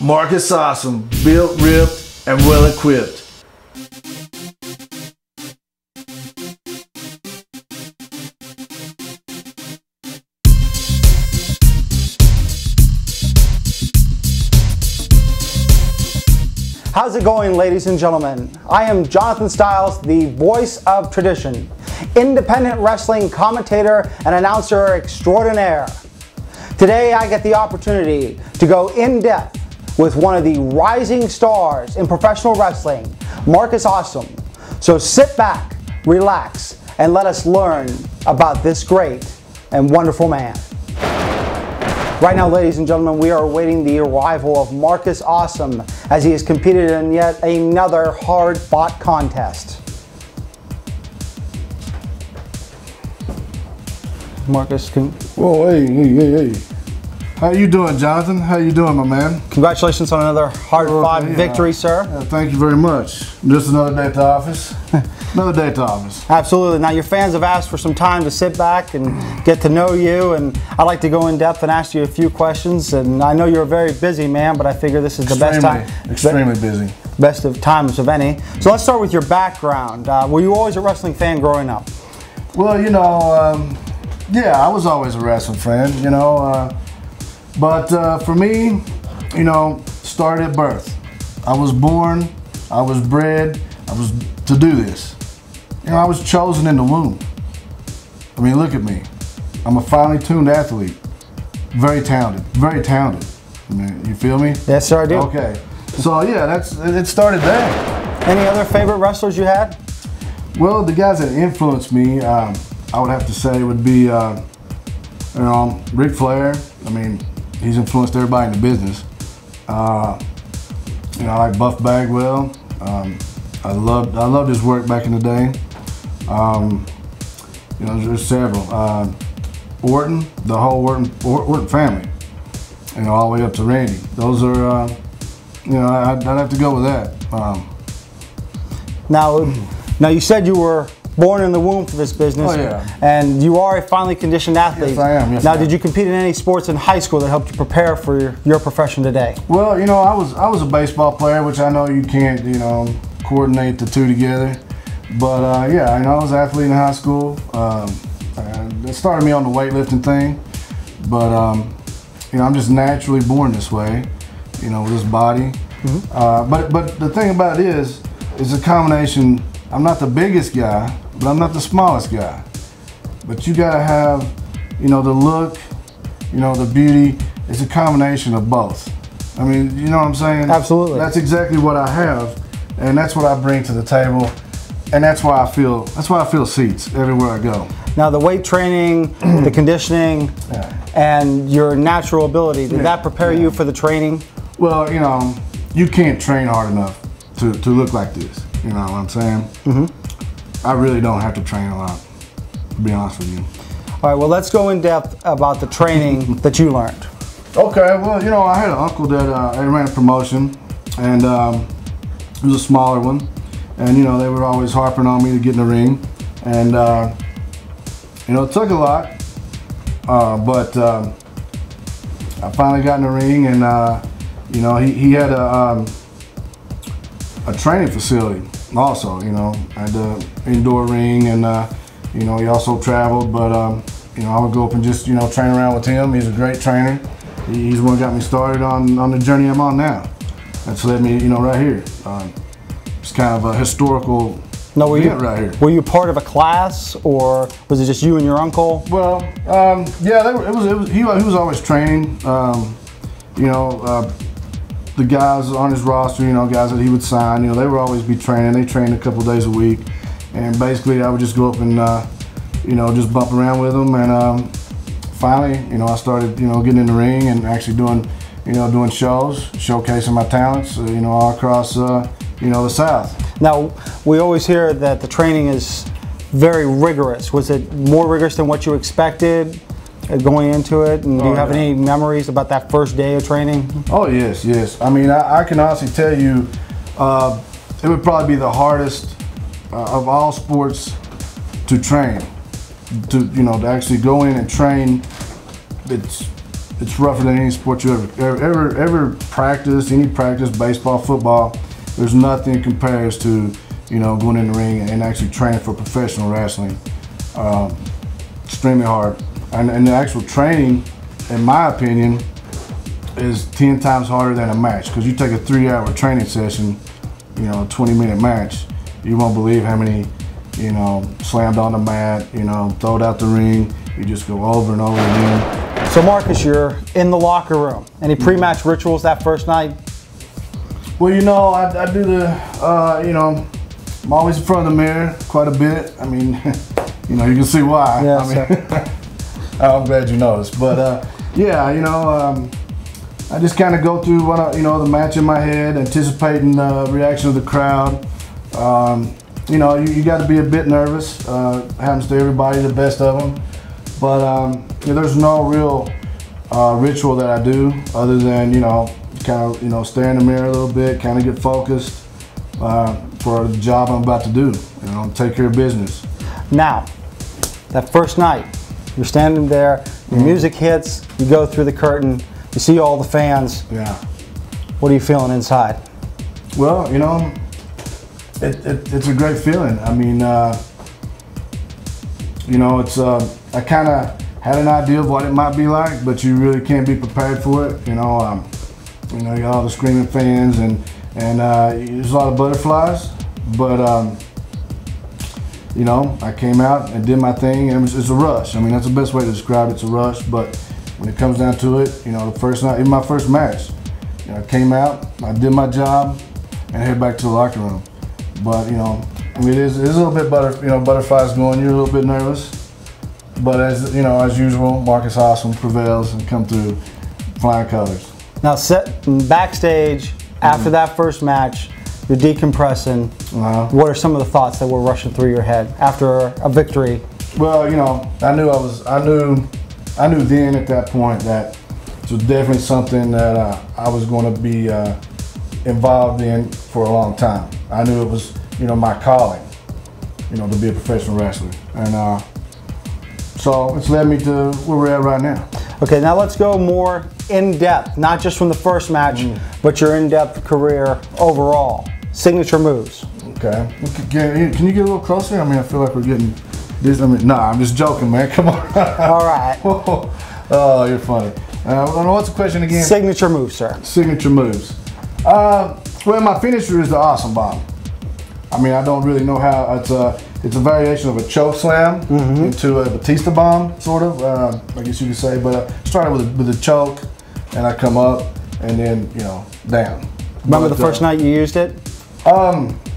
Marcus Awesome, built, ripped, and well equipped. How's it going, ladies and gentlemen? I am Jonathan Styles, the voice of tradition, independent wrestling commentator and announcer extraordinaire. Today I get the opportunity to go in depth with one of the rising stars in professional wrestling, Marcus Awesome. So sit back, relax, and let us learn about this great and wonderful man. Right now, ladies and gentlemen, we are awaiting the arrival of Marcus Awesome as he has competed in yet another hard-fought contest. Marcus, Whoa, hey. How you doing, Jonathan? How you doing, my man? Congratulations on another hard-fought victory, sir. Thank you very much. Just another day at the office. Another day at the office. Absolutely. Now, your fans have asked for some time to sit back and get to know you, and I'd like to go in depth and ask you a few questions. And I know you're a very busy man, but I figure this is the best time. Extremely busy. Best of times of any. So let's start with your background. Were you always a wrestling fan growing up? Well, you know, yeah, I was always a wrestling fan, you know. But for me, you know, started at birth. I was born, I was bred, I was to do this. You know, I was chosen in the womb. I mean, look at me. I'm a finely tuned athlete. Very talented, very talented. I mean, you feel me? Yes, sir, I do. Okay. So yeah, it started there. Any other favorite wrestlers you had? Well, the guys that influenced me, I would have to say would be, you know, Ric Flair. I mean, he's influenced everybody in the business. You know, I like Buff Bagwell. I loved his work back in the day. You know, there's several. Orton, the whole Orton family. You know, all the way up to Randy. Those are, you know, I'd have to go with that. Now you said you were born in the womb for this business, and you are a finely conditioned athlete. Yes, I am. Yes, now, I am. Did you compete in any sports in high school that helped you prepare for your profession today? Well, you know, I was a baseball player, which I know you can't, you know, coordinate the two together. But yeah, you know, I was an athlete in high school. It started me on the weightlifting thing, but you know, I'm just naturally born this way, you know, with this body. But the thing about it is a combination. I'm not the biggest guy, but I'm not the smallest guy. But you gotta have, you know, the look, you know, the beauty. It's a combination of both. I mean, you know what I'm saying? Absolutely. That's exactly what I have, and that's what I bring to the table, and that's why I feel seats everywhere I go. Now, the weight training, the conditioning, and your natural ability, did that prepare you for the training? Well, you know, you can't train hard enough to look like this. You know what I'm saying? I really don't have to train a lot, to be honest with you. All right, well, let's go in depth about the training that you learned. Okay, well, you know, I had an uncle that ran a promotion, and it was a smaller one. And, you know, they were always harping on me to get in the ring. And, you know, it took a lot, but I finally got in the ring, and, you know, he had a training facility also, you know, had the indoor ring, and, you know, he also traveled, but, you know, I would go up and just, you know, train around with him. He's a great trainer. He's the one who got me started on the journey I'm on now. That's led me, you know, right here. It's kind of a historical event right here. Were you part of a class, or was it just you and your uncle? Well, yeah, he was always training. You know, the guys on his roster, you know, guys that he would sign, you know, they would always be training. They trained a couple days a week, and basically I would just go up and, you know, just bump around with them. And finally, you know, I started, you know, getting in the ring and actually doing, you know, doing shows, showcasing my talents, you know, all across, you know, the South. Now, we always hear that the training is very rigorous. Was it more rigorous than what you expected going into it? And do you have any memories about that first day of training? Oh, yes, yes. I mean, I can honestly tell you, it would probably be the hardest of all sports to train. To, you know, to actually go in and train, it's it's rougher than any sport you ever practice. Any practice, baseball, football. There's nothing that compares to, you know, going in the ring and actually training for professional wrestling. Extremely hard, and the actual training, in my opinion, is 10 times harder than a match, because you take a 3-hour training session, you know, a 20-minute match, you won't believe how many, you know, slammed on the mat, you know, throwed out the ring, you just go over and over again. So Marcus, you're in the locker room. Any pre-match rituals that first night? Well, you know, I do the, you know, I'm always in front of the mirror quite a bit. I mean, you know, you can see why. Yeah, I mean, I'm glad you noticed. But yeah, you know, I just kind of go through what you know, the match in my head, anticipating the reaction of the crowd. You know, you got to be a bit nervous. Happens to everybody, the best of them. But you know, there's no real ritual that I do other than, you know, kind of, you know, stare in the mirror a little bit, kind of get focused for the job I'm about to do. You know, take care of business. Now, that first night, you're standing there, your music hits, you go through the curtain, you see all the fans. Yeah. What are you feeling inside? Well, you know, it's a great feeling. I mean, you know, it's I kind of had an idea of what it might be like, but you really can't be prepared for it. You know, you got all the screaming fans, and there's a lot of butterflies, but you know, I came out and did my thing, and it's a rush. I mean, that's the best way to describe it. It's a rush, but when it comes down to it, you know, the first night, even my first match, you know, I came out, I did my job, and head back to the locker room. But you know, I mean, it's a little bit butterflies going. You're a little bit nervous, but as you know, as usual, Marcus Awesome prevails and come through flying colors. Now, backstage after that first match, you're decompressing. What are some of the thoughts that were rushing through your head after a victory? Well, you know, I knew then at that point that it was definitely something that I was going to be involved in for a long time. I knew it was, you know, my calling, you know, to be a professional wrestler, and so it's led me to where we're at right now. Okay, now let's go more in depth, not just from the first match, but your in-depth career overall. Signature moves. Okay. Can you get a little closer? I mean, I feel like we're getting this. I mean, nah, I'm just joking, man. Come on. All right. Oh, you're funny. What's the question again? Signature moves, sir. Signature moves. Well, my finisher is the Awesome Bomb. I mean, I don't really know how. It's a variation of a choke slam into a Batista bomb, sort of. I guess you could say. But I started with a choke, and I come up, and then, you know, down. Remember the first night you used it?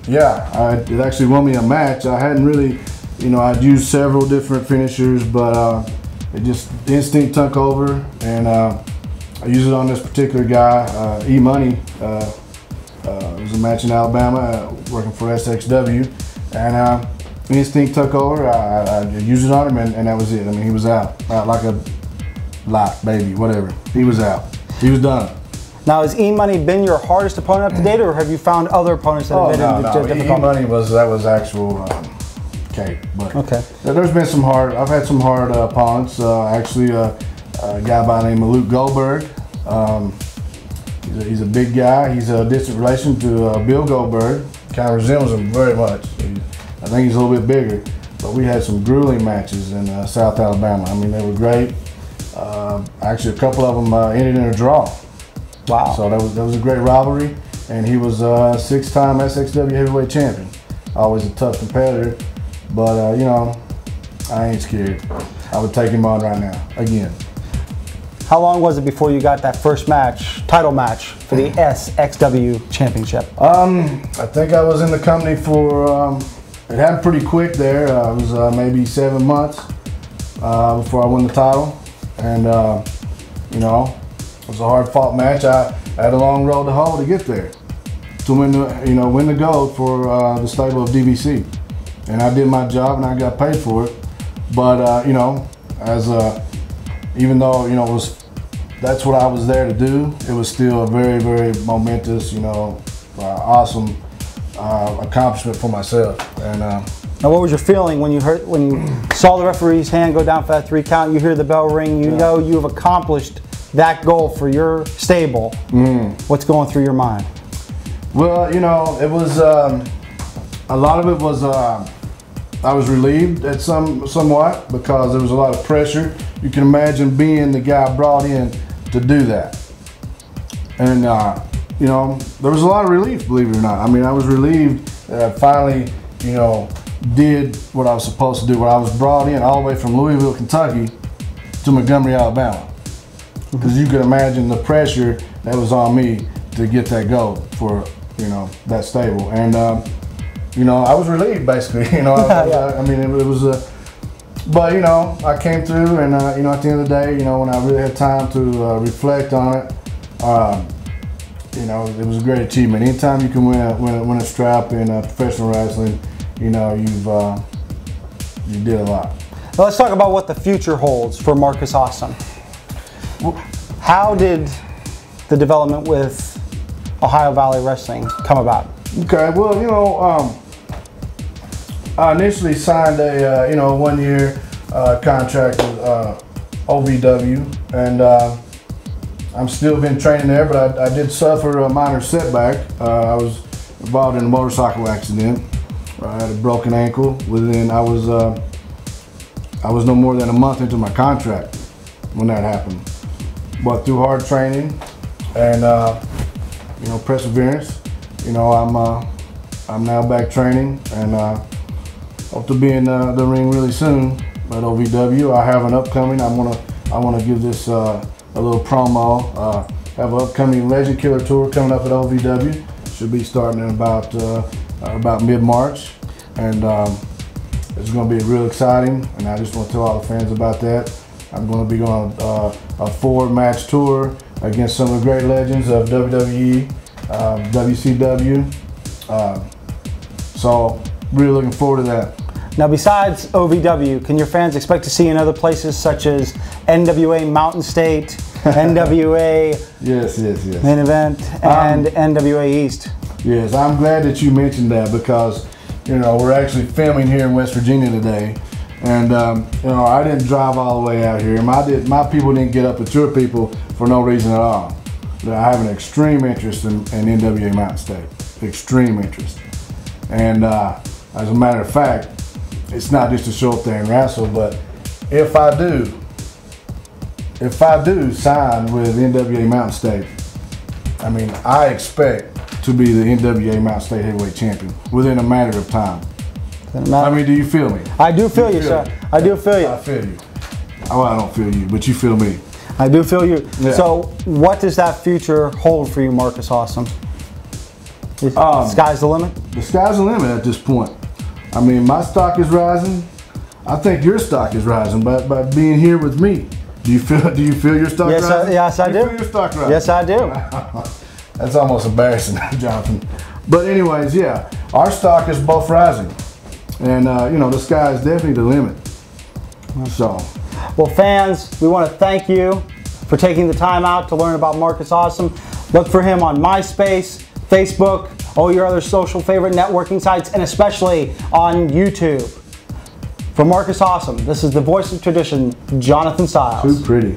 Yeah, it actually won me a match. I hadn't really, you know, I'd used several different finishers, but it just instinct took over, and I used it on this particular guy, E-Money. It was a match in Alabama, working for SXW, and instinct took over. I used it on him, and that was it. I mean, he was out like a lot, baby, whatever. He was out. He was done. Now, has E-Money been your hardest opponent up to date, or have you found other opponents that have been difficult? E-Money was actual cake. But okay. There's been some hard. I've had some hard opponents. Actually, a guy by the name of Luke Goldberg. He's a big guy. He's a distant relation to Bill Goldberg. Kind of resembles him very much. I think he's a little bit bigger. But we had some grueling matches in South Alabama. I mean, they were great. Actually, a couple of them ended in a draw. Wow. So that was a great rivalry, and he was a 6-time SXW heavyweight champion. Always a tough competitor, but you know, I ain't scared. I would take him on right now, again. How long was it before you got that first match, title match, for the SXW championship? I think I was in the company for, it happened pretty quick there. It was maybe 7 months before I won the title, and you know, it was a hard-fought match. I had a long road to hoe to get there, to win the gold for the stable of DVC, and I did my job and I got paid for it. But you know, even though, you know, that's what I was there to do, it was still a very, very momentous, you know, awesome accomplishment for myself. And now, what was your feeling when you saw the referee's hand go down for that 3 count? You hear the bell ring. You know you've accomplished that goal for your stable, what's going through your mind? Well, you know, it was a lot of it was I was relieved at somewhat because there was a lot of pressure. You can imagine being the guy brought in to do that, and you know, there was a lot of relief, believe it or not. I mean, I was relieved that I finally, you know, did what I was supposed to do. When I was brought in all the way from Louisville, Kentucky to Montgomery, Alabama. Because you can imagine the pressure that was on me to get that goal for, you know, that stable. And, you know, I was relieved basically, you know, I mean, it was but, you know, I came through and, you know, at the end of the day, you know, when I really had time to reflect on it, you know, it was a great achievement. Anytime you can win a strap in professional wrestling, you know, you did a lot. Now let's talk about what the future holds for Marcus Awesome. How did the development with Ohio Valley Wrestling come about? Okay, well, you know, I initially signed a you know, 1-year contract with OVW, and I'm still been training there, but I did suffer a minor setback. I was involved in a motorcycle accident. I had a broken ankle. Within I was no more than a month into my contract when that happened. But through hard training and you know, perseverance, you know, I'm now back training and hope to be in the ring really soon at OVW. I have an upcoming. I wanna give this a little promo. Have an upcoming Legend Killer tour coming up at OVW. Should be starting in about mid-March, and it's going to be real exciting, and I just want to tell all the fans about that. I'm going to be going on a 4-match tour against some of the great legends of WWE, WCW, so really looking forward to that. Now besides OVW, can your fans expect to see you in other places such as NWA Mountain State, NWA yes. Main Event, and NWA East? Yes, I'm glad that you mentioned that because, you know, we're actually filming here in West Virginia today, and you know, I didn't drive all the way out here. My people didn't get up with your people for no reason at all. I have an extreme interest in NWA Mountain State, extreme interest, and as a matter of fact, it's not just to show up there and wrestle, but if I do sign with NWA Mountain State, I mean, I expect to be the NWA Mountain State Heavyweight Champion within a matter of time. I mean, do you feel me? I do feel you, sir. I do feel you. I feel you. Well, I don't feel you, but you feel me. I do feel you. Yeah. So, what does that future hold for you, Marcus Awesome? Sky's the limit? The sky's the limit at this point. I mean, my stock is rising. I think your stock is rising by being here with me. Do you feel your stock rising? Yes, I do. You feel your stock rising? Yes, I do. That's almost embarrassing, Johnathan. But anyways, yeah, our stock is both rising. And, you know, the sky is definitely the limit. So. Well, fans, we want to thank you for taking the time out to learn about Marcus Awesome. Look for him on MySpace, Facebook, all your other social favorite networking sites, and especially on YouTube. For Marcus Awesome, this is the voice of tradition, Johnathan Stiles. Too pretty.